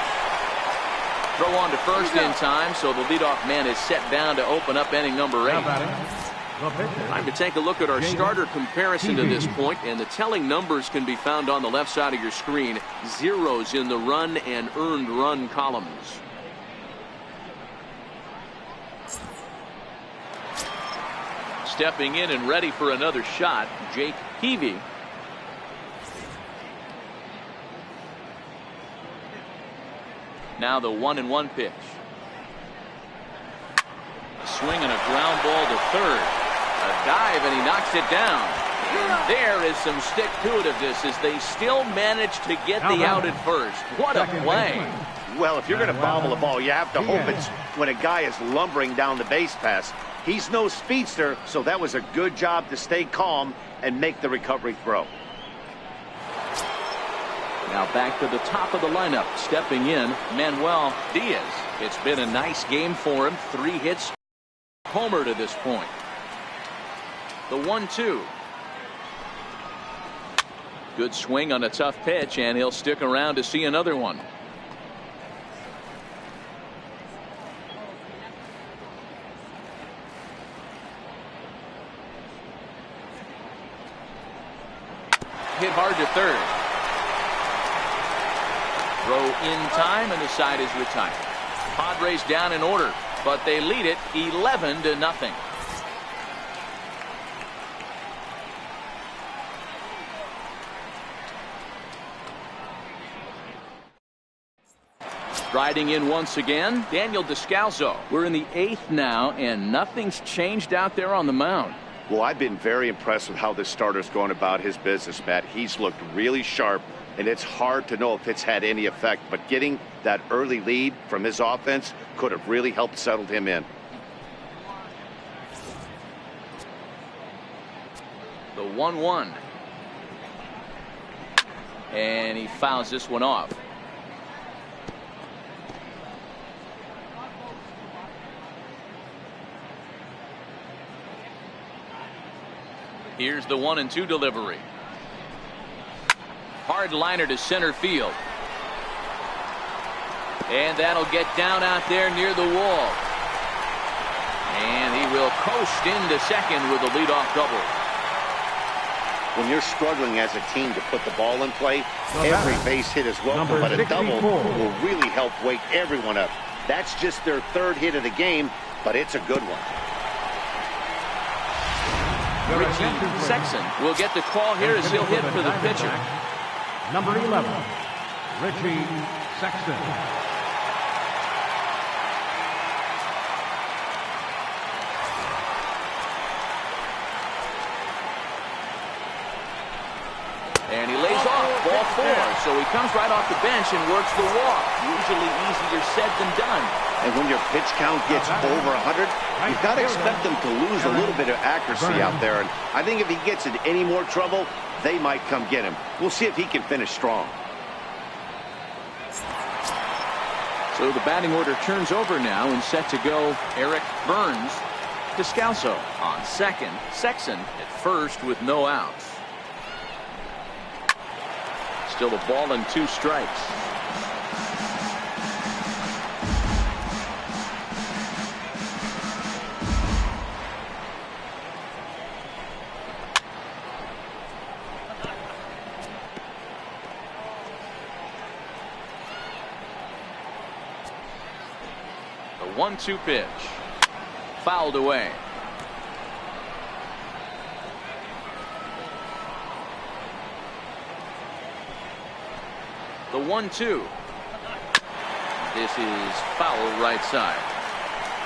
Throw on to first in time, so the leadoff man is set down to open up inning number 8. Time to take a look at our starter comparison to this point, and the telling numbers can be found on the left side of your screen. Zeros in the run and earned run columns. Stepping in and ready for another shot, Jake Peavy. Now the 1-1 pitch. Swing and a ground ball to third. A dive, and he knocks it down. And there is some stick-to-itiveness as they still manage to get the out at first. What a play. Well, if you're going to bobble a ball, you have to hope it's when a guy is lumbering down the base pass. He's no speedster, so that was a good job to stay calm and make the recovery throw. Now back to the top of the lineup. Stepping in, Manuel Diaz. It's been a nice game for him. 3 hits, homer to this point. The 1-2. Good swing on a tough pitch, and he'll stick around to see another one. Hit hard to third. Throw in time, and the side is retired. Padres down in order, but they lead it 11-0. Riding in once again, Daniel Descalso. We're in the 8th now, and nothing's changed out there on the mound. Well, I've been very impressed with how this starter's going about his business, Matt. He's looked really sharp, and it's hard to know if it's had any effect, but getting that early lead from his offense could have really helped settle him in. The 1-1. And he fouls this one off. Here's the 1-2 delivery. Hard liner to center field. And that'll get down out there near the wall. And he will coast into second with a leadoff double. When you're struggling as a team to put the ball in play, every base hit is welcome, but a double will really help wake everyone up. That's just their 3rd hit of the game, but it's a good one. Richie Sexton will get the call here as he'll hit for the pitcher. Number 11, Richie Sexton. And he lays off. Ball 4. So he comes right off the bench and works the walk. Usually easier said than done. And when your pitch count gets over 100, you've got to expect them to lose a little bit of accuracy out there. And I think if he gets in any more trouble, they might come get him. We'll see if he can finish strong. So the batting order turns over now, and set to go Eric Burns. Descalso on second. Sexton at first with no outs. Still a ball and 2 strikes. The 1-2 pitch. Fouled away. The 1-2. This is foul right side.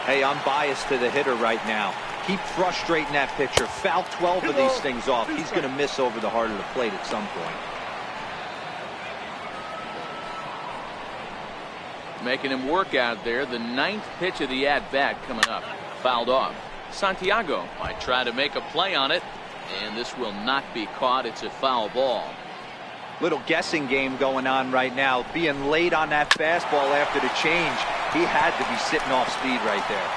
Hey, I'm biased to the hitter right now. Keep frustrating that pitcher. Foul 12 of these things off. He's going to miss over the heart of the plate at some point. Making him work out there. The 9th pitch of the at-bat coming up. Fouled off. Santiago might try to make a play on it, and this will not be caught. It's a foul ball. Little guessing game going on right now. Being late on that fastball after the change. He had to be sitting off speed right there.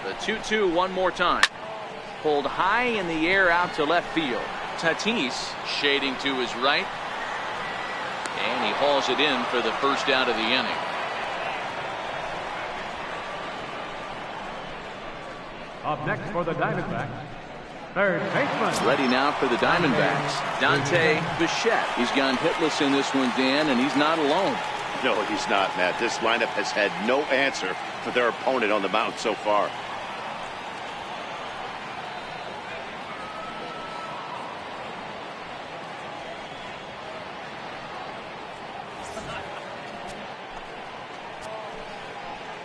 The 2-2 one more time. Pulled high in the air out to left field. Tatis shading to his right. And he hauls it in for the first out of the inning. Up next for the Diamondbacks, third baseman. Ready now for the Diamondbacks, Dante Bichette. He's gone hitless in this one, Dan, and he's not alone. No, he's not, Matt. This lineup has had no answer for their opponent on the mound so far.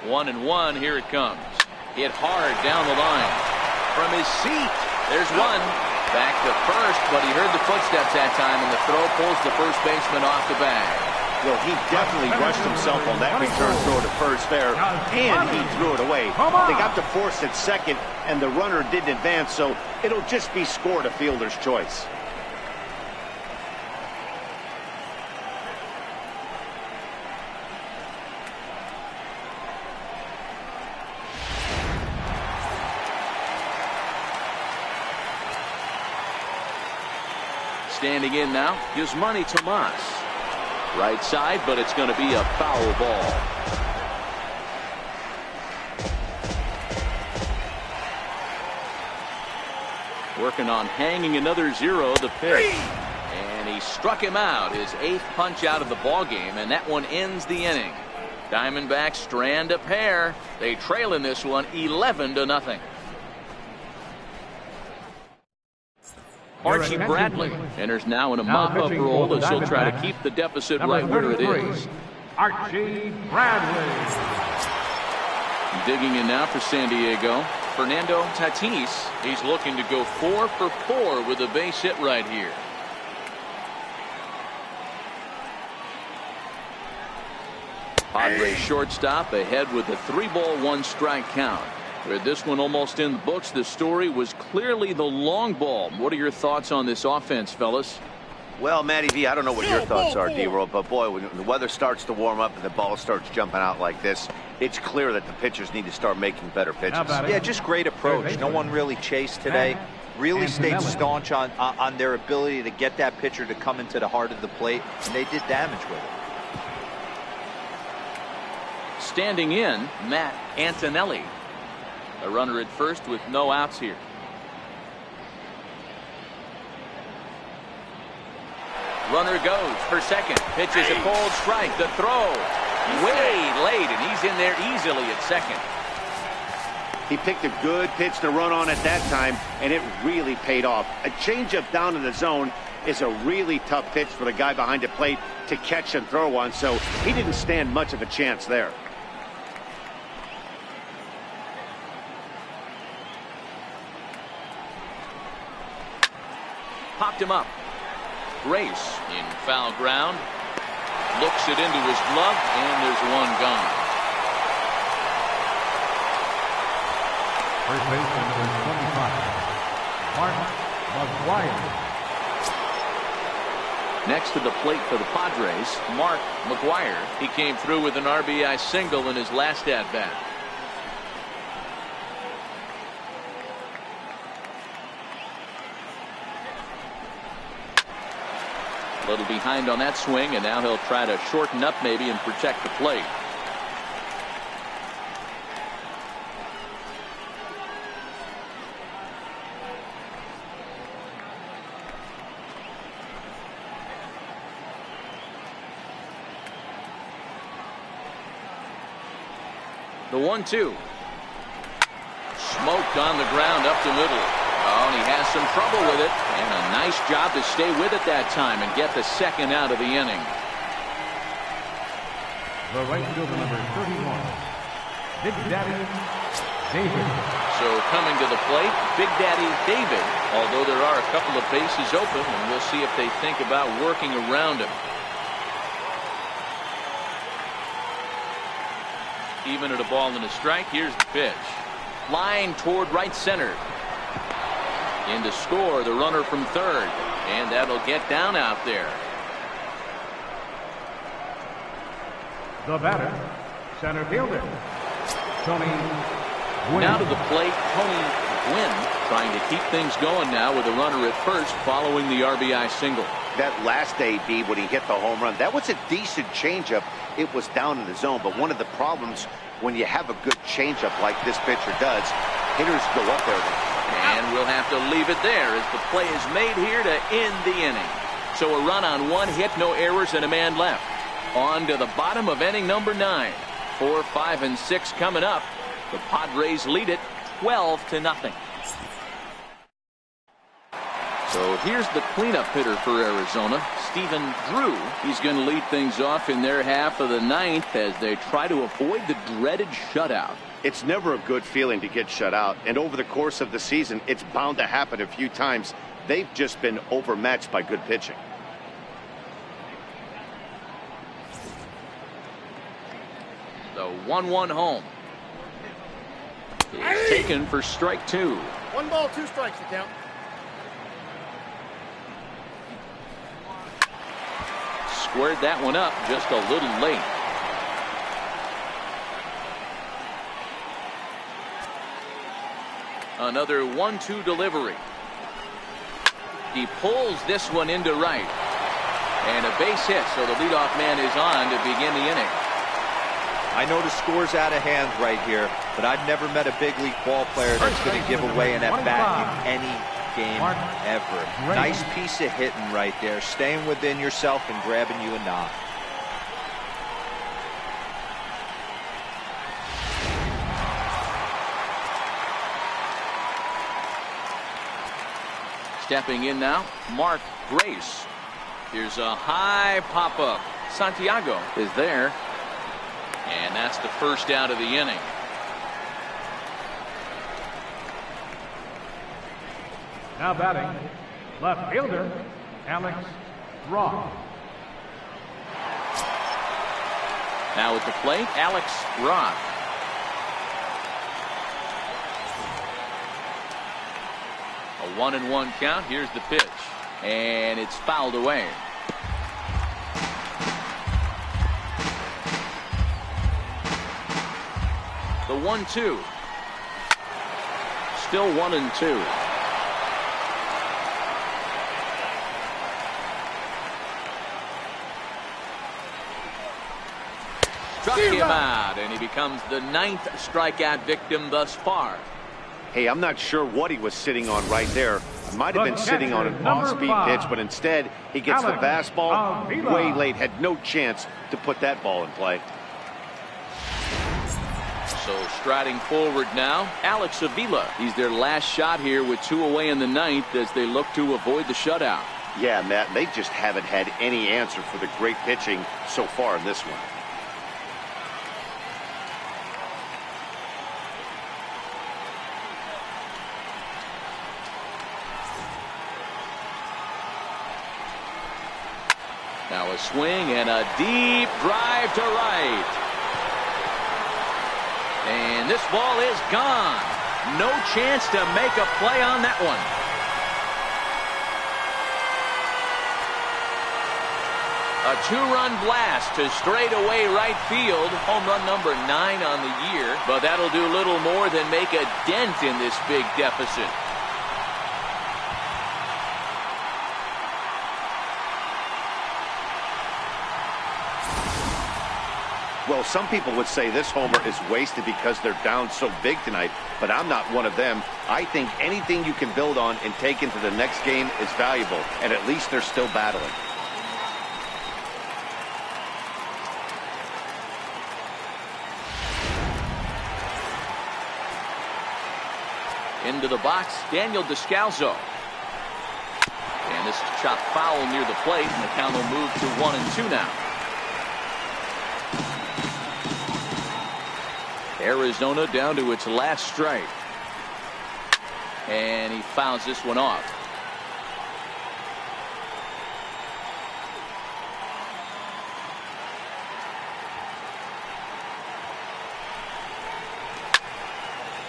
One and one, here it comes. Hit hard down the line. From his seat, there's one. Back to first, but he heard the footsteps that time, and the throw pulls the first baseman off the bag. Well, he definitely rushed himself on that return throw to first there, and he threw it away. They got the force at second, and the runner didn't advance, so it'll just be scored a fielder's choice. Standing in now, Yasmani Tomas. Right side, but it's going to be a foul ball. Working on hanging another 0, the pitch. And he struck him out, his 8th punch out of the ball game, and that one ends the inning. Diamondbacks strand a pair. They trail in this one 11-0. Archie Bradley enters now in a mop-up role as he'll try to keep the deficit right where it is. Archie Bradley. Digging in now for San Diego, Fernando Tatis. He's looking to go 4 for 4 with a base hit right here. Padres shortstop ahead with a 3-ball 1-strike count. With this one almost in the books, the story was clearly the long ball. What are your thoughts on this offense, fellas? Well, Matty V, I don't know what your thoughts are, D-Roll, but boy, when the weather starts to warm up and the ball starts jumping out like this, it's clear that the pitchers need to start making better pitches. Yeah, just great approach. No one really chased today. Really stayed staunch on their ability to get that pitcher to come into the heart of the plate, and they did damage with it. Standing in, Matt Antonelli. A runner at first with no outs here. Runner goes for second. Pitches a cold strike. The throw way late, and he's in there easily at second. He picked a good pitch to run on at that time, and it really paid off. A changeup down in the zone is a really tough pitch for the guy behind the plate to catch and throw on, so he didn't stand much of a chance there. Popped him up. Grace in foul ground. Looks it into his glove, and there's one gone. First baseman number 25, Mark McGuire. Next to the plate for the Padres, Mark McGuire. He came through with an RBI single in his last at-bat. A little behind on that swing, and now he'll try to shorten up maybe and protect the plate. The 1-2. Smoked on the ground up the middle. Oh, and he has some trouble with it. And a nice job to stay with it that time and get the second out of the inning. The right fielder number 31, Big Daddy David. So coming to the plate, Big Daddy David. Although there are a couple of bases open, and we'll see if they think about working around him. Even at a ball and a strike, here's the pitch. Line toward right center. In to score, the runner from third. And that'll get down out there. The batter, center fielder, Tony Gwynn. Now to the plate, Tony Gwynn, trying to keep things going now with a runner at first following the RBI single. That last AB when he hit the home run, that was a decent changeup. It was down in the zone, but one of the problems when you have a good changeup like this pitcher does, hitters go up there. And we'll have to leave it there as the play is made here to end the inning. So a run on one hit, no errors, and a man left. On to the bottom of inning number 9. 4, 5, and 6 coming up. The Padres lead it 12-0. So here's the cleanup hitter for Arizona, Stephen Drew. He's going to lead things off in their half of the 9th as they try to avoid the dreaded shutout. It's never a good feeling to get shut out, and over the course of the season, it's bound to happen a few times. They've just been overmatched by good pitching. The 1-1 home is taken for strike 2. 1 ball, 2 strikes, the count. Squared that one up just a little late. Another 1-2 delivery. He pulls this one into right. And a base hit, so the leadoff man is on to begin the inning. I know the score's out of hand right here, but I've never met a big league ball player that's going to give away an at-bat in any game ever. Nice piece of hitting right there, staying within yourself and grabbing you a knock. Stepping in now, Mark Grace. Here's a high pop-up. Santiago is there. And that's the first out of the inning. Now batting, left fielder, Alex Roth. Now at the plate, Alex Roth. A 1-1 count. Here's the pitch. And it's fouled away. The 1-2. Still 1-2. Struck him out, and he becomes the 9th strikeout victim thus far. Hey, I'm not sure what he was sitting on right there. Might have been sitting on an off-speed pitch, but instead he gets the fastball way late. Had no chance to put that ball in play. So striding forward now, Alex Avila. He's their last shot here with 2 away in the 9th as they look to avoid the shutout. Yeah, Matt, they just haven't had any answer for the great pitching so far in this one. Now a swing and a deep drive to right. And this ball is gone. No chance to make a play on that one. A two-run blast to straightaway right field. Home run number 9 on the year. But that'll do little more than make a dent in this big deficit. Well, some people would say this homer is wasted because they're down so big tonight, but I'm not one of them. I think anything you can build on and take into the next game is valuable, and at least they're still battling. Into the box, Daniel Descalso. And this is chopped foul near the plate, and the count will move to 1-2 now. Arizona down to its last strike. And he fouls this one off.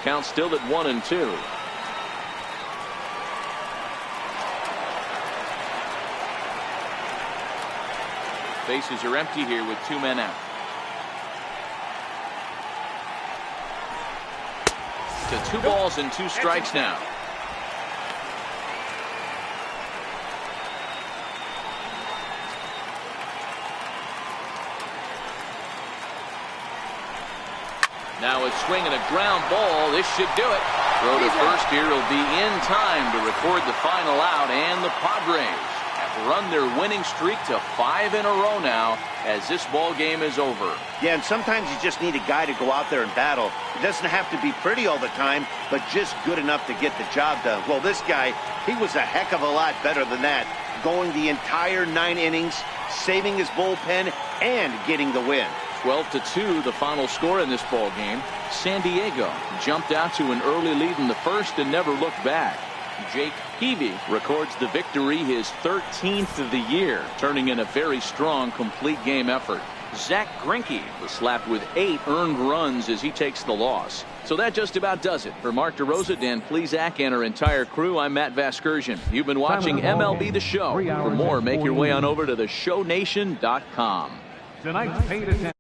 Count still at 1-2. Bases are empty here with 2 men out. To 2 balls and 2 strikes now. Now a swing and a ground ball. This should do it. Throw to first here will be in time to record the final out, and the Padres have run their winning streak to 5 in a row now as this ball game is over. Yeah, and sometimes you just need a guy to go out there and battle. It doesn't have to be pretty all the time, but just good enough to get the job done. Well, this guy, he was a heck of a lot better than that, going the entire 9 innings, saving his bullpen, and getting the win. 12-2 the final score in this ball game. San Diego jumped out to an early lead in the first and never looked back. Jake Peavy records the victory, his 13th of the year, turning in a very strong complete game effort. Zach Greinke was slapped with 8 earned runs as he takes the loss. So that just about does it. For Mark DeRosa, Dan Plesac, and our entire crew, I'm Matt Vasgersian. You've been watching MLB The Show. For more, make your way on over to theshownation.com. Tonight's paid attention.